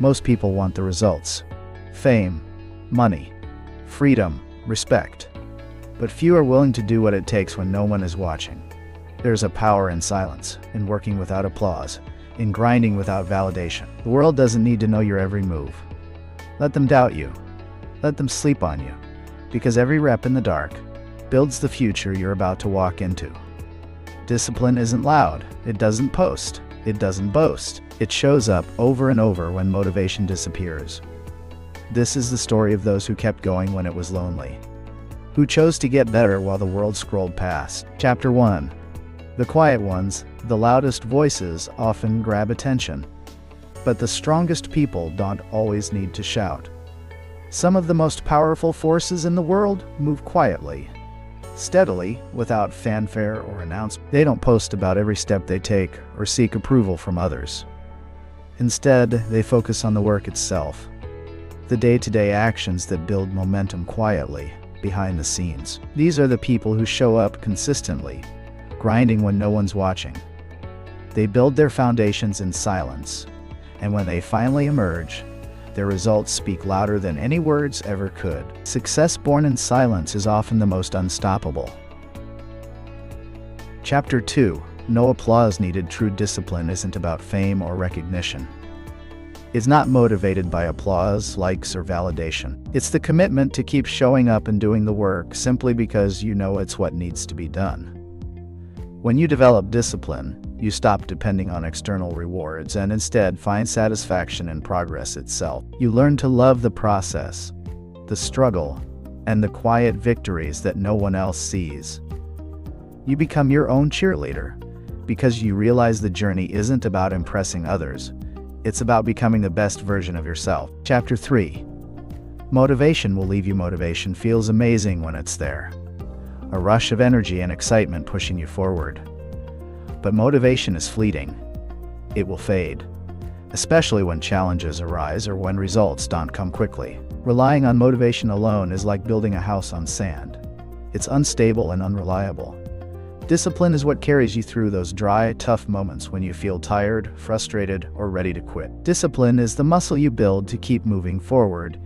Most people want the results: fame, money, freedom, respect. But few are willing to do what it takes when no one is watching. There's a power in silence, in working without applause, in grinding without validation. The world doesn't need to know your every move. Let them doubt you. Let them sleep on you. Because every rep in the dark builds the future you're about to walk into. Discipline isn't loud. It doesn't post. It doesn't boast. It shows up over and over when motivation disappears. This is the story of those who kept going when it was lonely, who chose to get better while the world scrolled past. Chapter 1. The quiet ones, the loudest voices, often grab attention. But the strongest people don't always need to shout. Some of the most powerful forces in the world move quietly, steadily, without fanfare or announcement. They don't post about every step they take or seek approval from others. Instead, they focus on the work itself, the day-to-day actions that build momentum quietly, behind the scenes. These are the people who show up consistently, grinding when no one's watching. They build their foundations in silence, and when they finally emerge, their results speak louder than any words ever could. Success born in silence is often the most unstoppable. Chapter 2. No applause needed. True discipline isn't about fame or recognition. It's not motivated by applause, likes, or validation. It's the commitment to keep showing up and doing the work simply because you know it's what needs to be done. When you develop discipline, you stop depending on external rewards and instead find satisfaction in progress itself. You learn to love the process, the struggle, and the quiet victories that no one else sees. You become your own cheerleader because you realize the journey isn't about impressing others. It's about becoming the best version of yourself. Chapter 3. Motivation will leave you. Motivation feels amazing when it's there. A rush of energy and excitement pushing you forward. But motivation is fleeting. It will fade, especially when challenges arise or when results don't come quickly. Relying on motivation alone is like building a house on sand. It's unstable and unreliable. Discipline is what carries you through those dry, tough moments when you feel tired, frustrated, or ready to quit. Discipline is the muscle you build to keep moving forward,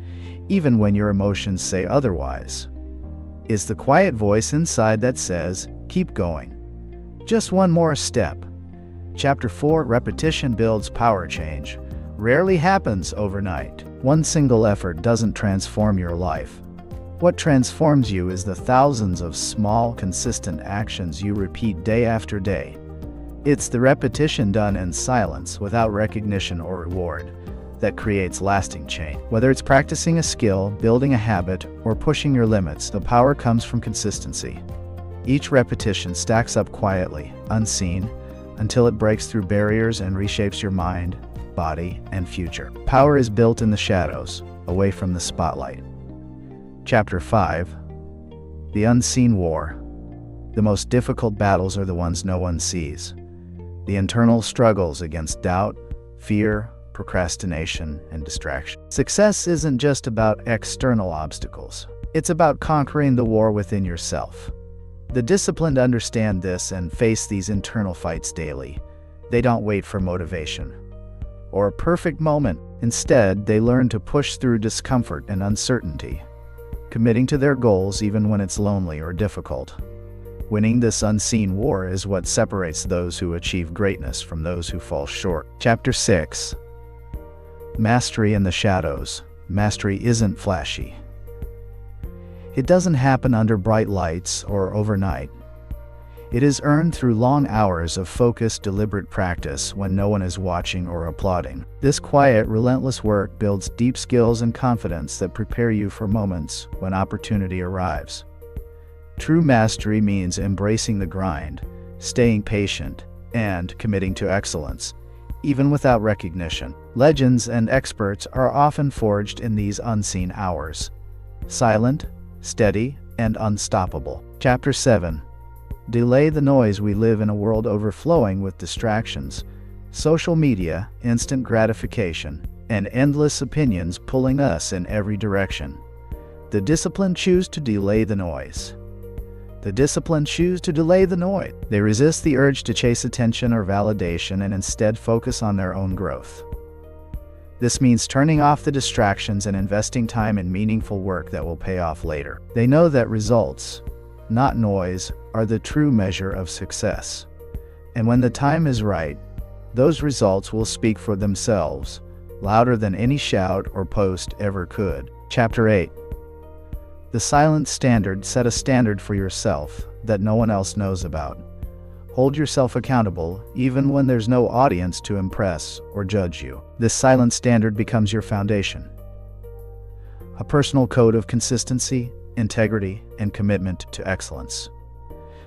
even when your emotions say otherwise. It's the quiet voice inside that says, keep going. Just one more step. Chapter 4. Repetition builds power. Change rarely happens overnight. One single effort doesn't transform your life. What transforms you is the thousands of small, consistent actions you repeat day after day. It's the repetition done in silence, without recognition or reward, that creates lasting change. Whether it's practicing a skill, building a habit, or pushing your limits, the power comes from consistency. Each repetition stacks up quietly, unseen, until it breaks through barriers and reshapes your mind, body, and future. Power is built in the shadows, away from the spotlight. Chapter 5. The unseen war. The most difficult battles are the ones no one sees. The internal struggles against doubt, fear, procrastination, and distraction. Success isn't just about external obstacles. It's about conquering the war within yourself. The disciplined understand this and face these internal fights daily. They don't wait for motivation or a perfect moment. Instead, they learn to push through discomfort and uncertainty, committing to their goals even when it's lonely or difficult. Winning this unseen war is what separates those who achieve greatness from those who fall short. Chapter 6. Mastery in the shadows. Mastery isn't flashy. It doesn't happen under bright lights or overnight. It is earned through long hours of focused, deliberate practice when no one is watching or applauding. This quiet, relentless work builds deep skills and confidence that prepare you for moments when opportunity arrives. True mastery means embracing the grind, staying patient, and committing to excellence, even without recognition. Legends and experts are often forged in these unseen hours. Silent, steady, and unstoppable. Chapter 7. Delay the noise. We live in a world overflowing with distractions, social media, instant gratification, and endless opinions pulling us in every direction. The disciplined choose to delay the noise. The disciplined choose to delay the noise. They resist the urge to chase attention or validation and instead focus on their own growth. This means turning off the distractions and investing time in meaningful work that will pay off later. They know that results, not noise, are the true measure of success. And when the time is right, those results will speak for themselves, louder than any shout or post ever could. Chapter 8. The silent standard. Set a standard for yourself that no one else knows about. Hold yourself accountable, even when there's no audience to impress or judge you. This silent standard becomes your foundation. A personal code of consistency, integrity, and commitment to excellence.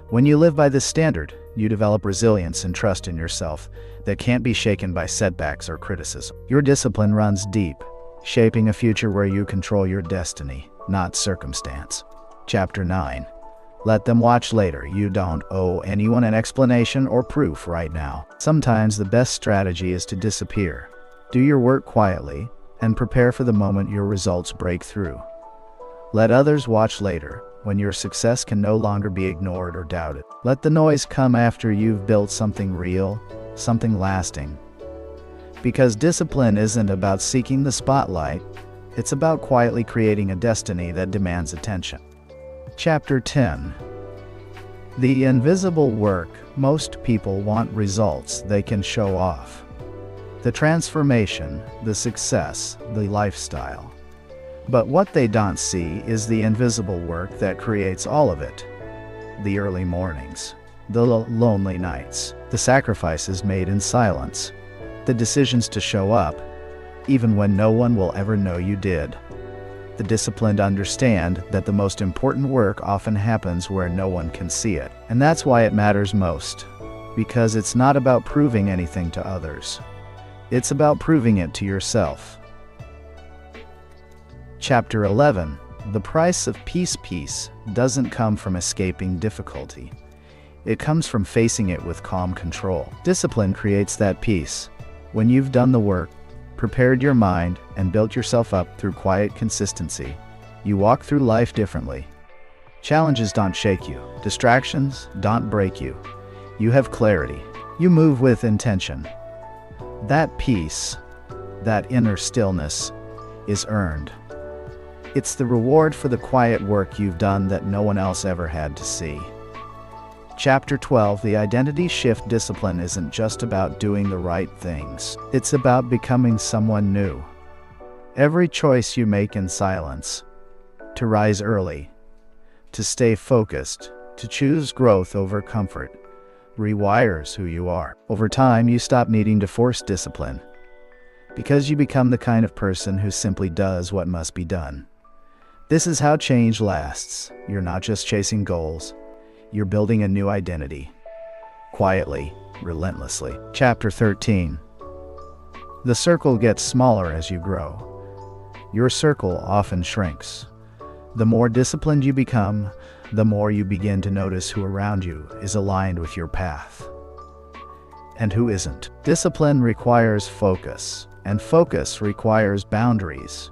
When you live by this standard, you develop resilience and trust in yourself that can't be shaken by setbacks or criticism. Your discipline runs deep, shaping a future where you control your destiny, not circumstance. Chapter 9. Let them watch later. You don't owe anyone an explanation or proof right now. Sometimes the best strategy is to disappear. Do your work quietly and prepare for the moment your results break through. Let others watch later, when your success can no longer be ignored or doubted. Let the noise come after you've built something real, something lasting. Because discipline isn't about seeking the spotlight, it's about quietly creating a destiny that demands attention. Chapter 10. The invisible work. Most people want results they can show off. The transformation, the success, the lifestyle. But what they don't see is the invisible work that creates all of it. The early mornings, the lonely nights, the sacrifices made in silence, the decisions to show up, even when no one will ever know you did. The disciplined understand that the most important work often happens where no one can see it. And that's why it matters most. Because it's not about proving anything to others. It's about proving it to yourself. Chapter 11. The price of peace. Peace doesn't come from escaping difficulty. It comes from facing it with calm control. Discipline creates that peace. When you've done the work, prepared your mind, and built yourself up through quiet consistency, you walk through life differently. Challenges don't shake you. Distractions don't break you. You have clarity. You move with intention. That peace, that inner stillness, is earned. It's the reward for the quiet work you've done that no one else ever had to see. Chapter 12. The identity shift. Discipline isn't just about doing the right things. It's about becoming someone new. Every choice you make in silence, to rise early, to stay focused, to choose growth over comfort, rewires who you are. Over time, you stop needing to force discipline, because you become the kind of person who simply does what must be done. This is how change lasts. You're not just chasing goals. You're building a new identity. Quietly, relentlessly. Chapter 13. The circle gets smaller as you grow. Your circle often shrinks. The more disciplined you become, the more you begin to notice who around you is aligned with your path, and who isn't. Discipline requires focus, and focus requires boundaries.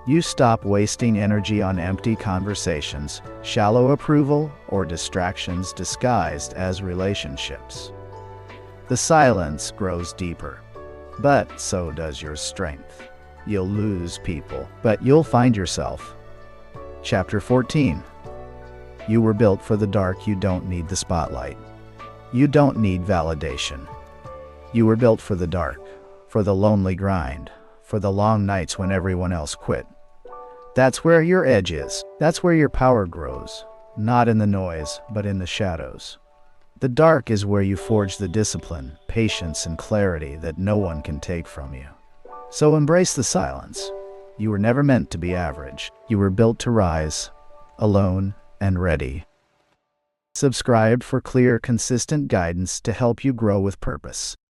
You stop wasting energy on empty conversations, shallow approval, or distractions disguised as relationships. The silence grows deeper, but so does your strength. You'll lose people, but you'll find yourself. Chapter 14. You were built for the dark. You don't need the spotlight. You don't need validation. You were built for the dark, for the lonely grind, for the long nights when everyone else quit. That's where your edge is. That's where your power grows. Not in the noise, but in the shadows. The dark is where you forge the discipline, patience, and clarity that no one can take from you. So embrace the silence. You were never meant to be average. You were built to rise, alone and ready. Subscribe for clear, consistent guidance to help you grow with purpose.